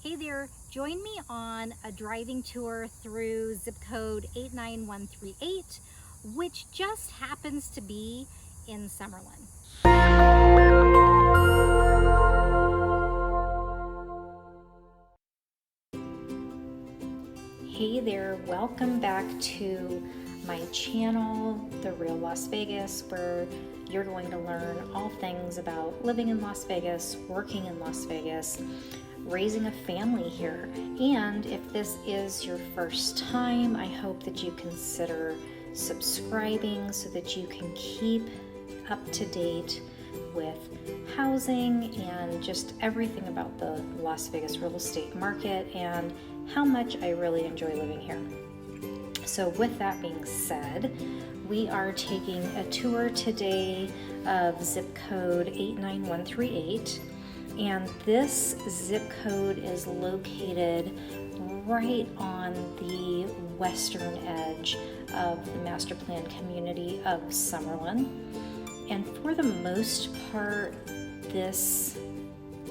Hey there, join me on a driving tour through zip code 89138, which just happens to be in Summerlin. Hey there, welcome back to my channel, The Real Las Vegas, where you're going to learn all things about living in Las Vegas, working in Las Vegas, raising a family here. And if this is your first time, I hope that you consider subscribing so that you can keep up to date with housing and just everything about the Las Vegas real estate market and how much I really enjoy living here. So with that being said, we are taking a tour today of zip code 89138. And this zip code is located right on the western edge of the master plan community of Summerlin. And for the most part, this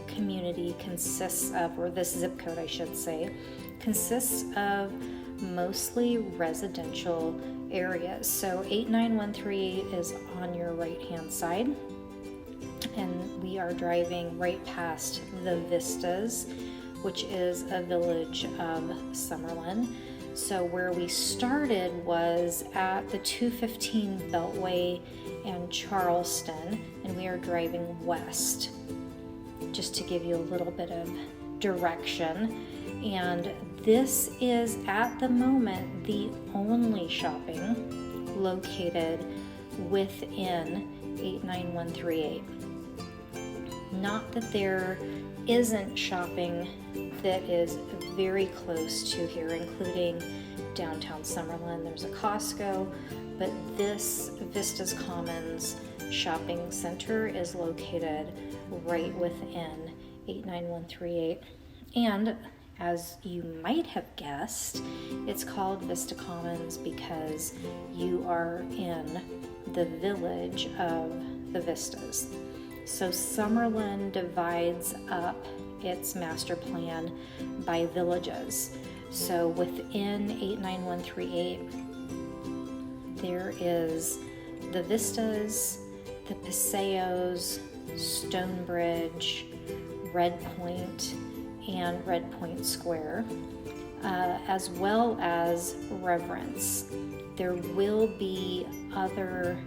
community consists of, or this zip code I should say, consists of mostly residential areas. So 89138 is on your right hand side. And we are driving right past the Vistas, which is a village of Summerlin. So where we started was at the 215 Beltway and CHARLESTON, and we are driving west, just to give you a little bit of direction. And this is at the moment the only shopping located within 89138. Not that there isn't shopping that is very close to here, including downtown Summerlin. There's a Costco, but this Vistas Commons shopping center is located right within 89138. And as you might have guessed, it's called Vista Commons because you are in the village of the Vistas. So Summerlin divides up its master plan by villages. So within 89138, there is the Vistas, the Paseos, Stonebridge, Redpoint, and Redpoint Square, as well as Reverence. There will be other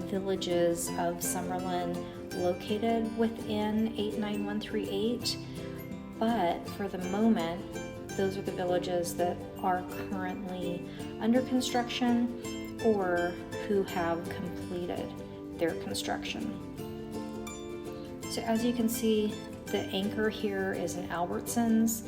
villages of Summerlin located within 89138, but for the moment, those are the villages that are currently under construction or who have completed their construction. So as you can see, the anchor here is an Albertsons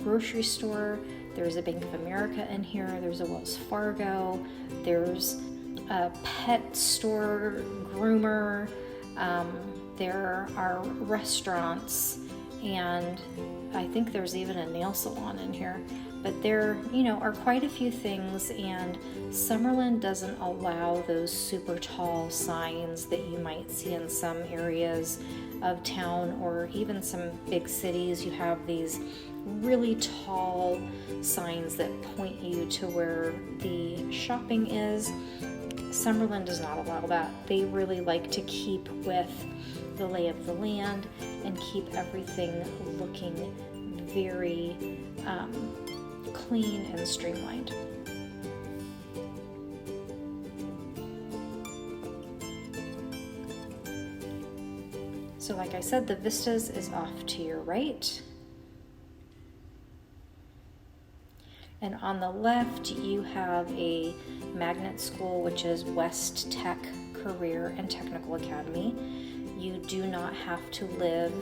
grocery store. There's a Bank of America in here. There's a Wells Fargo. There's a pet store, groomer. There are restaurants, and I think there's even a nail salon in here. But there, are quite a few things, and Summerlin doesn't allow those super tall signs that you might see in some areas of town or even some big cities. You have these really tall signs that point you to where the shopping is. Summerlin does not allow that. They really like to keep with the lay of the land and keep everything looking very clean and streamlined. So like I said, the Vistas is off to your right. And on the left, you have a magnet school, which is West Tech Career and Technical Academy. You do not have to live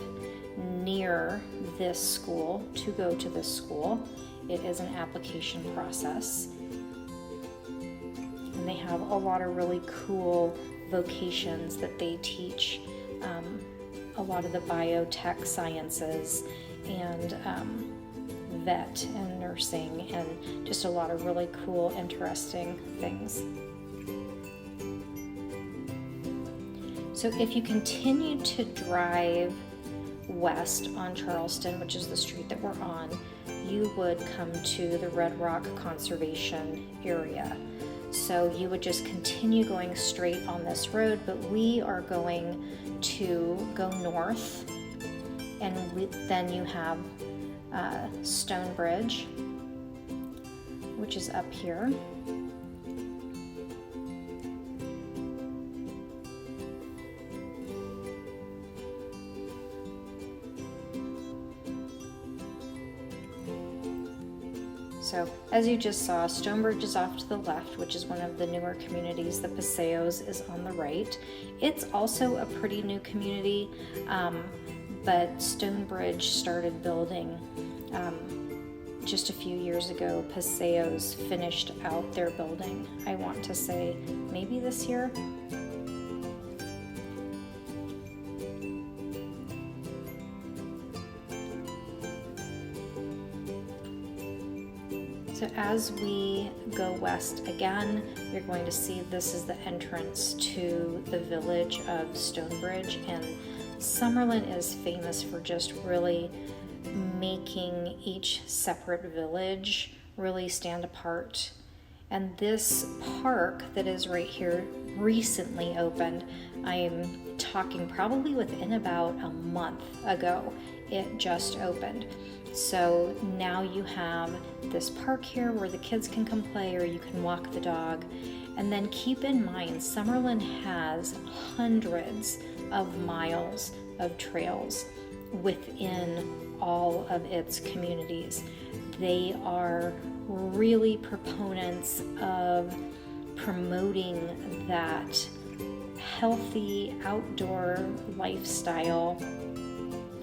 near this school to go to this school. It is an application process. And they have a lot of really cool vocations that they teach. A lot of the biotech sciences and vet and nursing, and just a lot of really cool, interesting things. So if you continue to drive west on Charleston, which is the street that we're on, you would come to the Red Rock Conservation Area. So you would just continue going straight on this road, but we are going to go north, and then you have Stonebridge, which is up here. So as you just saw, Stonebridge is off to the left, which is one of the newer communities. The Paseos is on the right. It's also a pretty new community, but Stonebridge started building just a few years ago. Paseos finished out their building, I want to say maybe this year. So as we go west again, you're going to see this is the entrance to the village of Stonebridge, and Summerlin is famous for just really making each separate village really stand apart. And this park that is right here recently opened. I'm talking probably within about a month ago, it just opened. So now you have this park here where the kids can come play, or you can walk the dog. And then keep in mind, Summerlin has hundreds of miles of trails within all of its communities. They are really proponents of promoting that healthy outdoor lifestyle.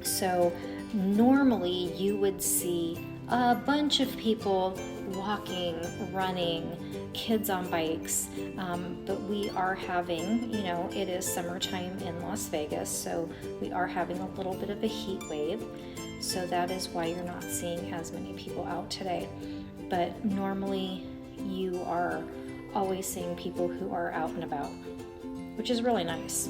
So normally you would see a bunch of people walking, running, kids on bikes, but we are having, it is summertime in Las Vegas, so we are having a little bit of a heat wave, so that is why you're not seeing as many people out today. But normally you are always seeing people who are out and about, which is really nice.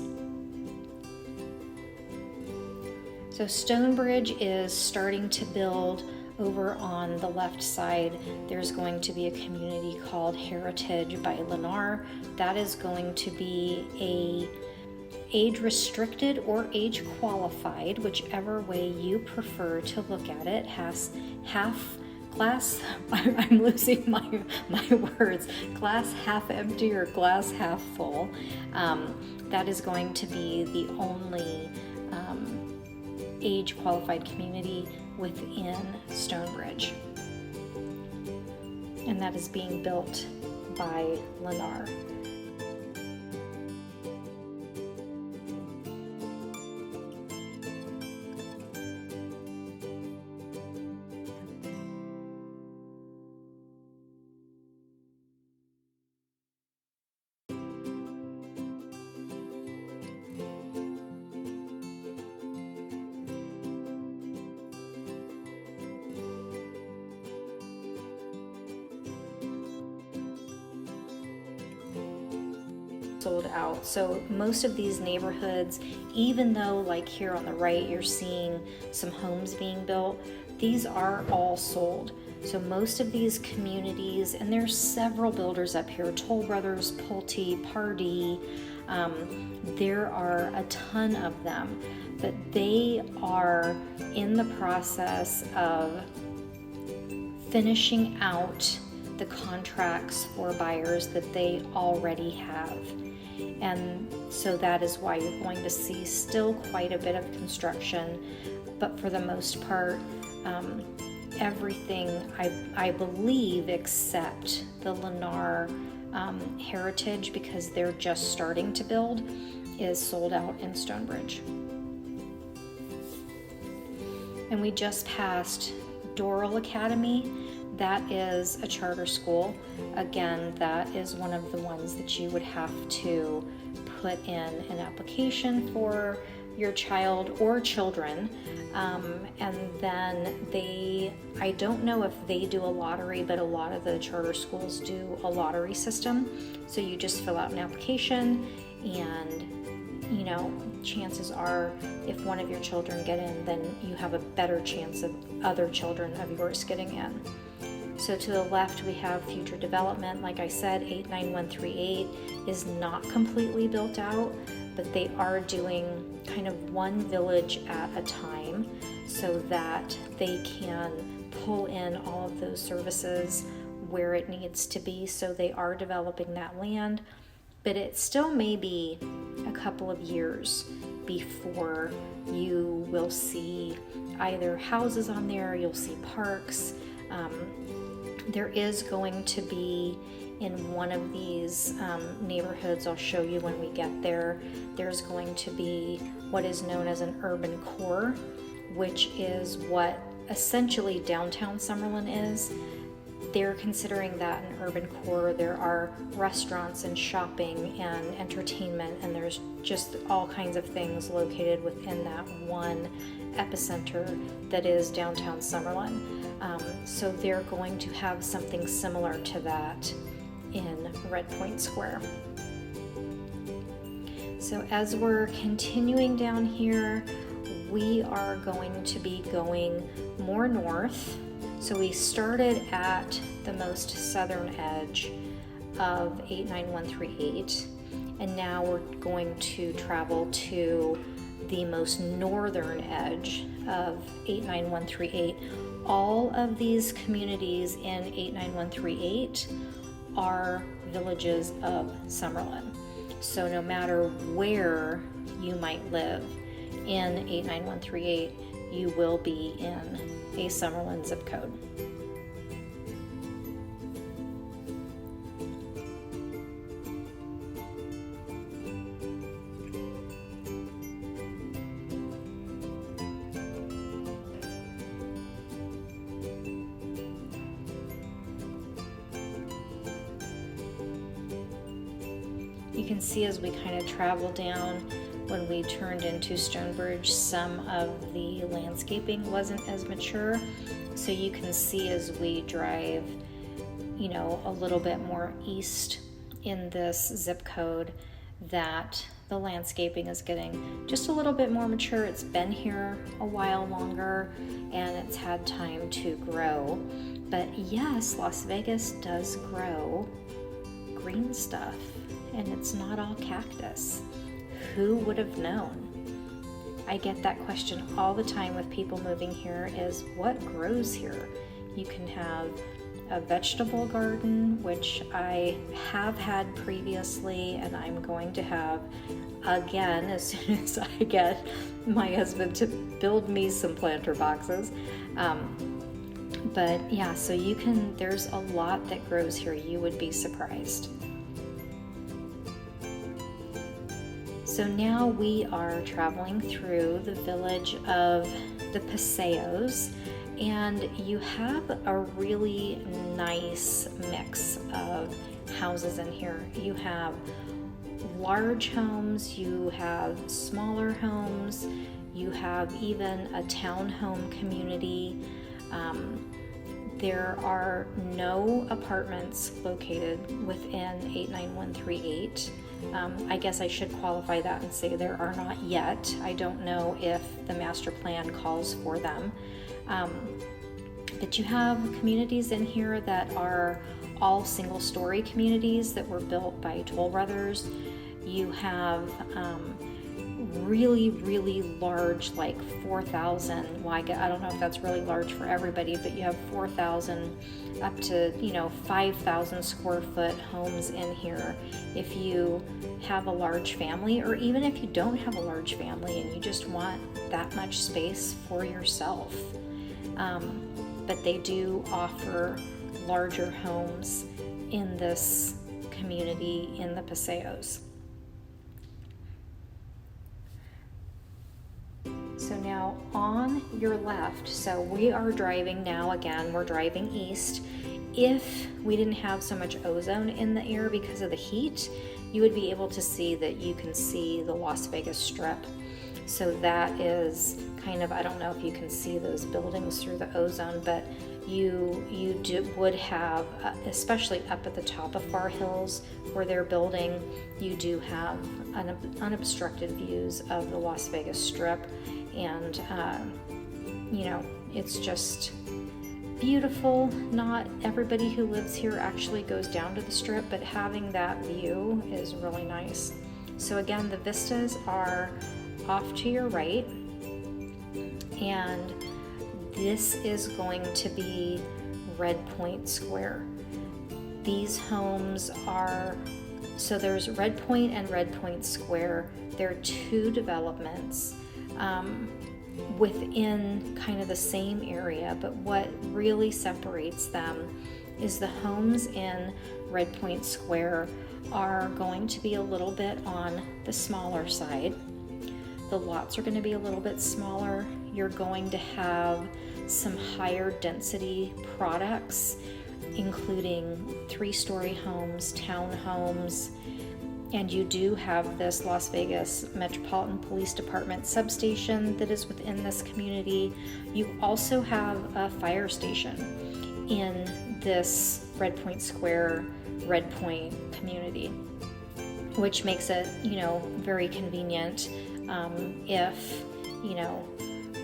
So Stonebridge is starting to build. Over on the left side, there's going to be a community called Heritage by Lennar. That is going to be a age restricted or age qualified, whichever way you prefer to look at it, has half glass, I'm losing my words, glass half empty or glass half full. That is going to be the only age qualified community within Stonebridge, and that is being built by Lennar. Sold out. So most of these neighborhoods, even though like here on the right you're seeing some homes being built, these are all sold. So most of these communities, and there's several builders up here, Toll Brothers, Pulte, Pardee, there are a ton of them, but they are in the process of finishing out the contracts for buyers that they already have. And so that is why you're going to see still quite a bit of construction, but for the most part, everything, I believe, except the Lennar Heritage, because they're just starting to build, is sold out in Stonebridge. And we just passed Doral Academy. That is a charter school. Again, that is one of the ones that you would have to put in an application for your child or children. And then I don't know if they do a lottery, but a lot of the charter schools do a lottery system. So you just fill out an application and you know, chances are if one of your children get in, then you have a better chance of other children of yours getting in. So to the left we have future development. Like I said, 89138 is not completely built out, but they are doing kind of one village at a time so that they can pull in all of those services where it needs to be. So they are developing that land, but it still may be a couple of years before you will see either houses on there, you'll see parks. There is going to be in one of these neighborhoods, I'll show you when we get there, there's going to be what is known as an urban core, which is what essentially downtown Summerlin is. They're considering that an urban core. There are restaurants and shopping and entertainment, and there's just all kinds of things located within that one epicenter that is downtown Summerlin. So they're going to have something similar to that in Redpoint Square. So as we're continuing down here, we are going to be going more north. So we started at the most southern edge of 89138, and now we're going to travel to the most northern edge of 89138. All of these communities in 89138 are villages of Summerlin. So no matter where you might live in 89138, you will be in a Summerlin zip code. You can see as we kind of travel down, when we turned into Stonebridge, some of the landscaping wasn't as mature. So you can see as we drive, you know, a little bit more east in this zip code that the landscaping is getting just a little bit more mature. It's been here a while longer and it's had time to grow. But yes, Las Vegas does grow green stuff, and it's not all cactus. Who would have known? I get that question all the time with people moving here, is what grows here? You can have a vegetable garden, which I have had previously, and I'm going to have again as soon as I get my husband to build me some planter boxes. But yeah, so you can, there's a lot that grows here. You would be surprised. So now we are traveling through the village of the Paseos, and you have a really nice mix of houses in here. You have large homes, you have smaller homes, you have even a townhome community. There are no apartments located within 89138. I guess I should qualify that and say there are not yet. I don't know if the master plan calls for them. But you have communities in here that are all single-story communities that were built by Toll Brothers. You have really, really large, like 4,000, well, I don't know if that's really large for everybody, but you have 4,000 up to, 5,000 square foot homes in here. If you have a large family, or even if you don't have a large family and you just want that much space for yourself. But they do offer larger homes in this community in the Paseos. So now on your left, so we are driving now, again, we're driving east. If we didn't have so much ozone in the air because of the heat, you would be able to see that you can see the Las Vegas Strip. So that is kind of, I don't know if you can see those buildings through the ozone, but you would have, especially up at the top of Far Hills where they're building, you do have unobstructed views of the Las Vegas Strip, and you know, it's just beautiful. Not everybody who lives here actually goes down to the Strip, but having that view is really nice. So again, the vistas are off to your right, and this is going to be Redpoint Square. These homes are, so there's Redpoint and Redpoint Square. They're two developments within kind of the same area, but what really separates them is the homes in Redpoint Square are going to be a little bit on the smaller side. The lots are going to be a little bit smaller. You're going to have some higher density products, including 3-story homes, townhomes, and you do have this Las Vegas Metropolitan Police Department substation that is within this community. You also have a fire station in this Redpoint Square, Redpoint community, which makes it, you know, very convenient if, you know,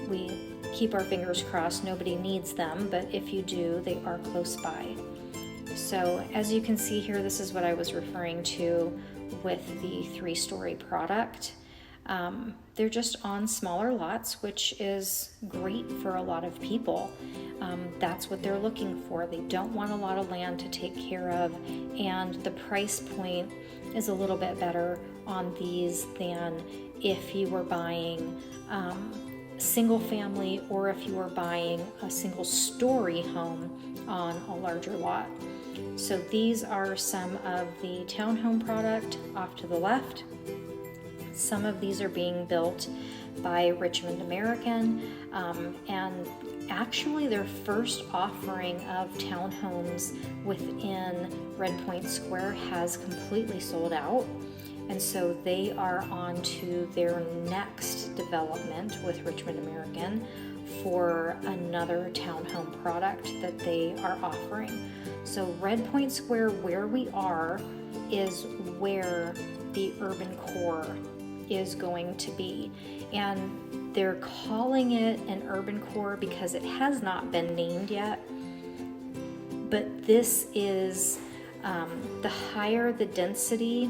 we keep our fingers crossed, nobody needs them, but if you do, they are close by. So as you can see here, this is what I was referring to with the 3-story product. They're just on smaller lots, which is great for a lot of people. That's what they're looking for. They don't want a lot of land to take care of, and the price point is a little bit better on these than if you were buying single family, or if you were buying a single story home on a larger lot. So these are some of the townhome product off to the left. Some of these are being built by Richmond American, and actually their first offering of townhomes within Redpoint Square has completely sold out. And so they are on to their next development with Richmond American for another townhome product that they are offering. So Redpoint Square, where we are, is where the urban core is going to be. And they're calling it an urban core because it has not been named yet. But this is the higher the density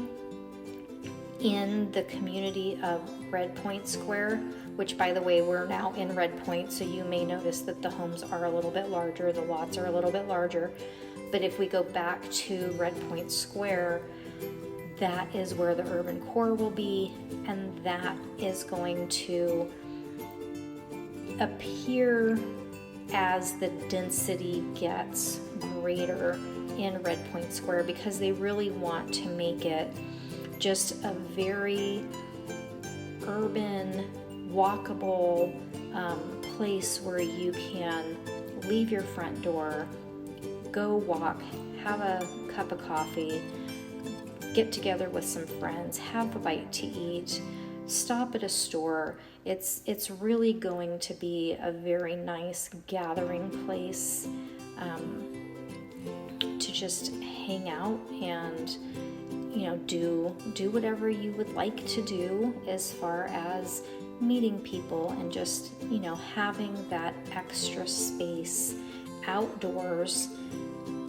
in the community of Redpoint Square, which, by the way, we're now in Redpoint, so you may notice that the homes are a little bit larger, the lots are a little bit larger. But if we go back to Redpoint Square, that is where the urban core will be, and that is going to appear as the density gets greater in Redpoint Square, because they really want to make it just a very urban, walkable place where you can leave your front door, go walk, have a cup of coffee, get together with some friends, have a bite to eat, stop at a store. It's really going to be a very nice gathering place to just hang out and, you know, do whatever you would like to do as far as meeting people and just, you know, having that extra space outdoors,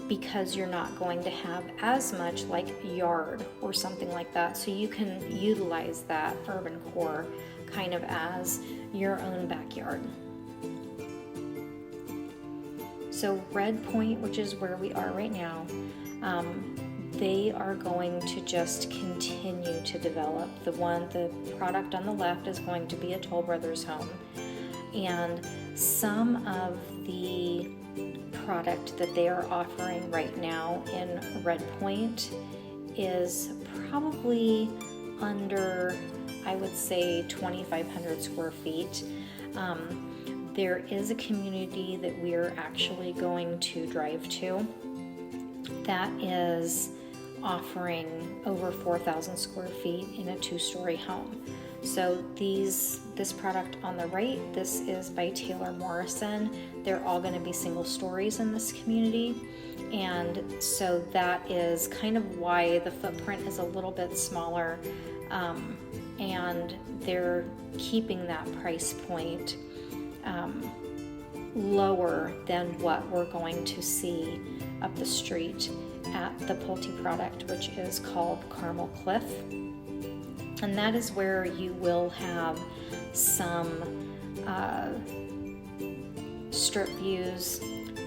because you're not going to have as much like yard or something like that. So you can utilize that urban core kind of as your own backyard. So Redpoint, which is where we are right now, they are going to just continue to develop. The product on the left is going to be a Toll Brothers home, and some of the product that they are offering right now in Redpoint is probably under, I would say, 2,500 square feet. There is a community that we're actually going to drive to that is offering over 4,000 square feet in a 2-story home. So this product on the right, this is by Taylor Morrison. They're all going to be single stories in this community. And so that is kind of why the footprint is a little bit smaller. And they're keeping that price point lower than what we're going to see up the street at the Pulte product, which is called Carmel Cliff. And that is where you will have some strip views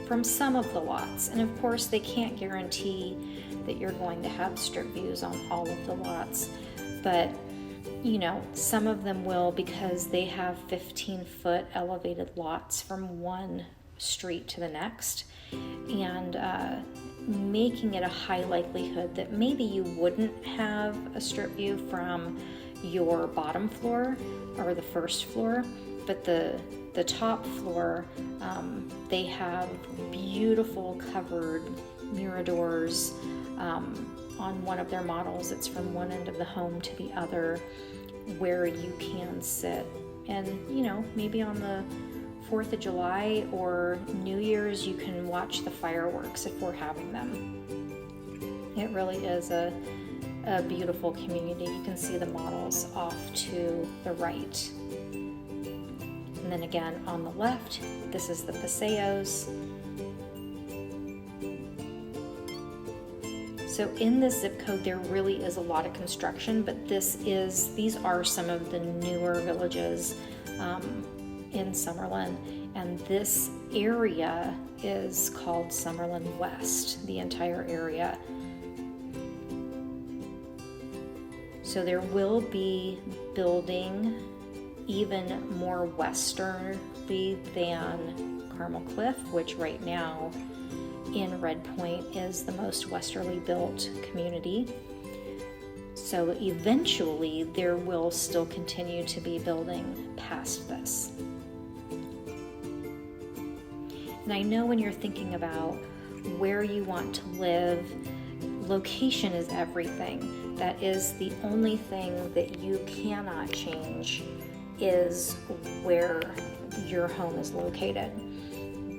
from some of the lots. And of course, they can't guarantee that you're going to have strip views on all of the lots, but you know, some of them will, because they have 15-foot elevated lots from one street to the next, and making it a high likelihood that maybe you wouldn't have a strip view from your bottom floor or the first floor, but the top floor, they have beautiful covered miradors. On one of their models, it's from one end of the home to the other, where you can sit and, you know, maybe on the 4th of July or New Year's, you can watch the fireworks if we're having them. It really is a beautiful community. You can see the models off to the right. And then again on the left, this is the Paseos. So in this zip code, there really is a lot of construction, but these are some of the newer villages in Summerlin, and this area is called Summerlin West, the entire area. So there will be building even more westerly than Carmel Cliff, which right now in Redpoint is the most westerly built community. So eventually there will still continue to be building past this. And I know when you're thinking about where you want to live, location is everything. That is the only thing that you cannot change, is where your home is located.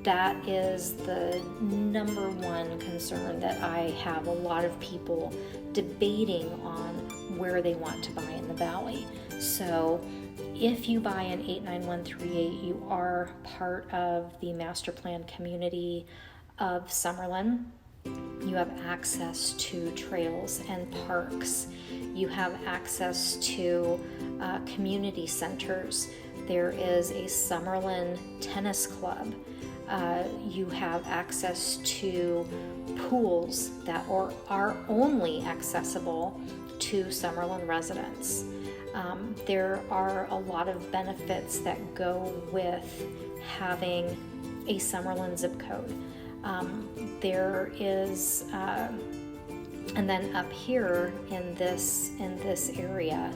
That is the number one concern that I have a lot of people debating on where they want to buy in the valley. So if you buy an 89138, you are part of the master plan community of Summerlin. You have access to trails and parks. You have access to community centers. There is a Summerlin tennis club. You have access to pools that are only accessible to Summerlin residents. There are a lot of benefits that go with having a Summerlin zip code. There is, and then up here in this area,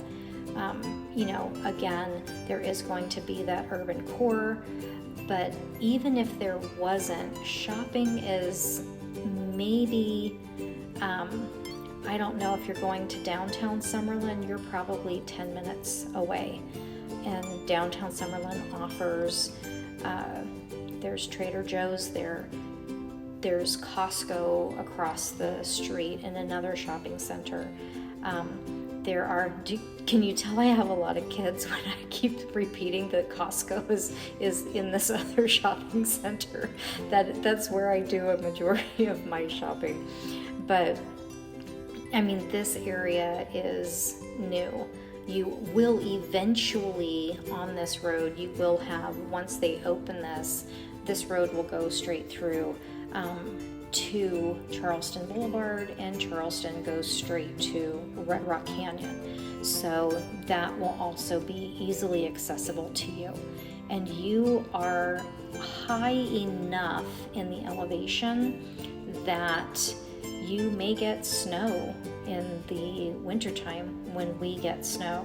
you know, again, there is going to be that urban core. But even if there wasn't, shopping is maybe, I don't know, if you're going to downtown Summerlin, you're probably 10 minutes away. And downtown Summerlin offers, there's Trader Joe's there, there's Costco across the street in another shopping center. There are, can you tell I have a lot of kids when I keep repeating that Costco is in this other shopping center? That's where I do a majority of my shopping. But I mean, this area is new. You will eventually, on this road, you will have, once they open this road will go straight through to Charleston Boulevard, and Charleston goes straight to Red Rock Canyon. So that will also be easily accessible to you. And you are high enough in the elevation that you may get snow in the wintertime when we get snow.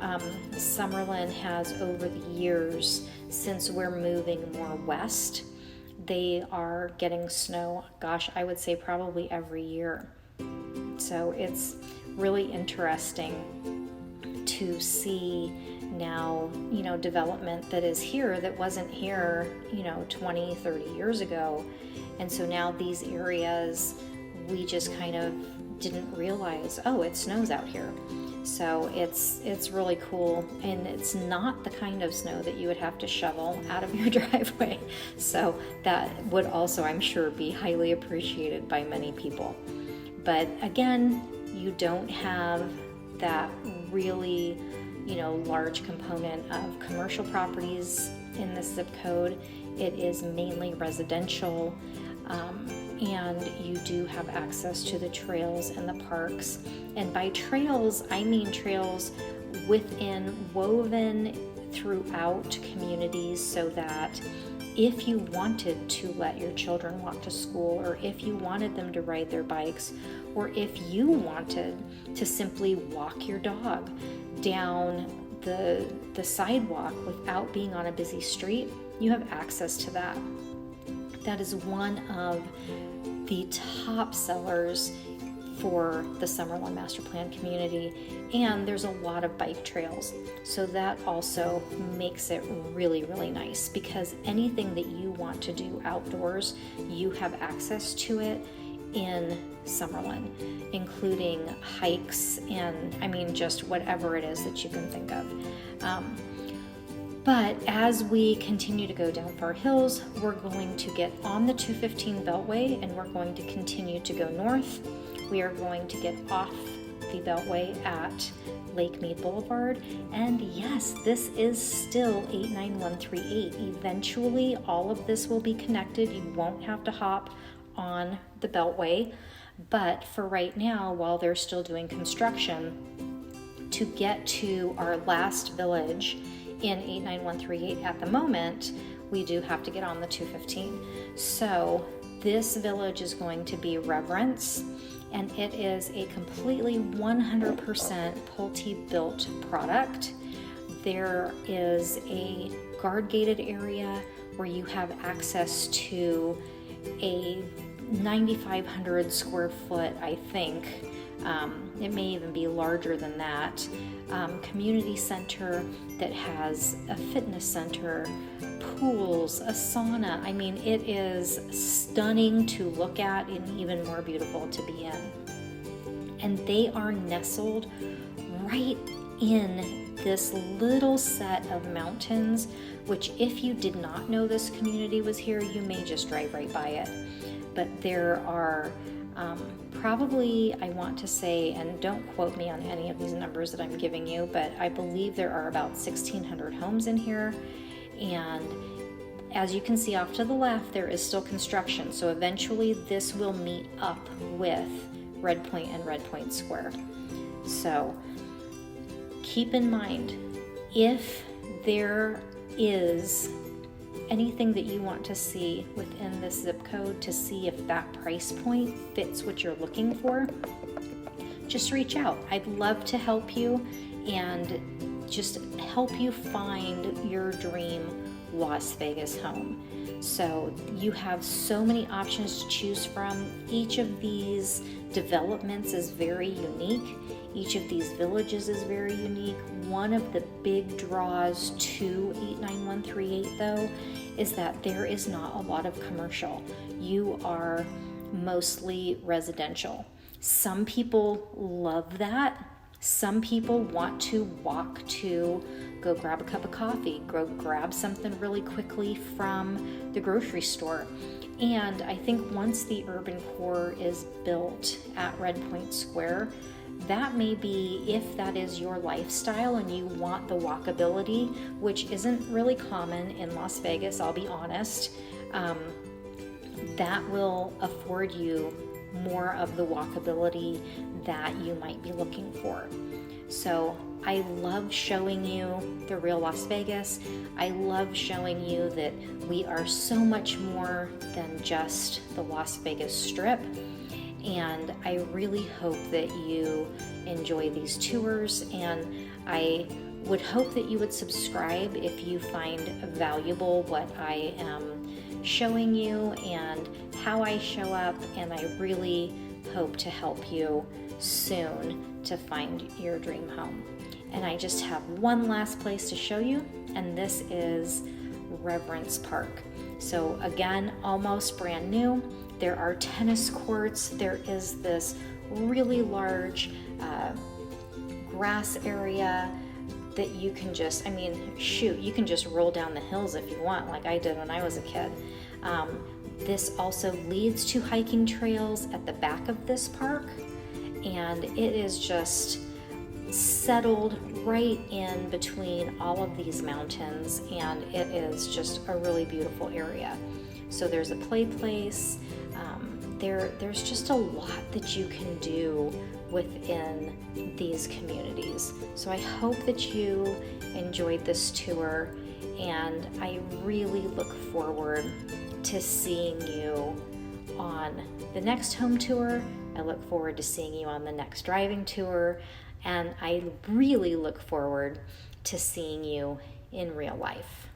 Summerlin has, over the years, since we're moving more west, they are getting snow, gosh, I would say probably every year. So it's really interesting to see now, development that is here that wasn't here, 20, 30 years ago. And so now these areas, we just kind of didn't realize, oh, it snows out here. So it's really cool, and it's not the kind of snow that you would have to shovel out of your driveway. So that would also, I'm sure, be highly appreciated by many people. But again, you don't have that really, large component of commercial properties in this zip code. It is mainly residential. And you do have access to the trails and the parks. And by trails, I mean trails woven throughout communities, so that if you wanted to let your children walk to school, or if you wanted them to ride their bikes, or if you wanted to simply walk your dog down the sidewalk without being on a busy street, you have access to that. That is one of the top sellers for the Summerlin Master Plan community, and there's a lot of bike trails. So that also makes it really, really nice, because anything that you want to do outdoors, you have access to it in Summerlin, including hikes and just whatever it is that you can think of. But as we continue to go down Far Hills, we're going to get on the 215 Beltway, and we're going to continue to go north. We are going to get off the Beltway at Lake Mead Boulevard. And yes, this is still 89138. Eventually, all of this will be connected. You won't have to hop on the Beltway. But for right now, while they're still doing construction, to get to our last village in 89138 at the moment, we do have to get on the 215. So this village is going to be Reverence, and it is a completely 100% Pulte built product. There is a guard gated area where you have access to a 9,500 square foot, I think. It may even be larger than that. Community center that has a fitness center, pools, a sauna. It is stunning to look at and even more beautiful to be in. And they are nestled right in this little set of mountains, which if you did not know this community was here, you may just drive right by it. But there are probably, I want to say, and don't quote me on any of these numbers that I'm giving you, but I believe there are about 1,600 homes in here. And as you can see off to the left, there is still construction. So eventually this will meet up with Redpoint and Redpoint Square. So keep in mind, if there is anything that you want to see within this zip code to see if that price point fits what you're looking for, just reach out. I'd love to help you and just help you find your dream Las Vegas home. So you have so many options to choose from. Each of these developments is very unique. Each of these villages is very unique. One of the big draws to 89138 though is that there is not a lot of commercial. You are mostly residential. Some people love that. Some people want to walk to go grab a cup of coffee, go grab something really quickly from the grocery store. And I think once the urban core is built at Redpoint Square, that may be, if that is your lifestyle and you want the walkability, which isn't really common in Las Vegas, I'll be honest, that will afford you more of the walkability that you might be looking for. So I love showing you the real Las Vegas. I love showing you that we are so much more than just the Las Vegas Strip. And I really hope that you enjoy these tours, and I would hope that you would subscribe if you find valuable what I am showing you and how I show up, and I really hope to help you soon to find your dream home. And I just have one last place to show you, and this is Reverence Park. So again, almost brand new. There are tennis courts. There is this really large grass area that you can just, I mean, shoot, you can just roll down the hills if you want, like I did when I was a kid. This also leads to hiking trails at the back of this park, and it is just settled right in between all of these mountains, and it is just a really beautiful area. So there's a play place. There's just a lot that you can do within these communities. So I hope that you enjoyed this tour, and I really look forward to seeing you on the next home tour. I look forward to seeing you on the next driving tour, and I really look forward to seeing you in real life.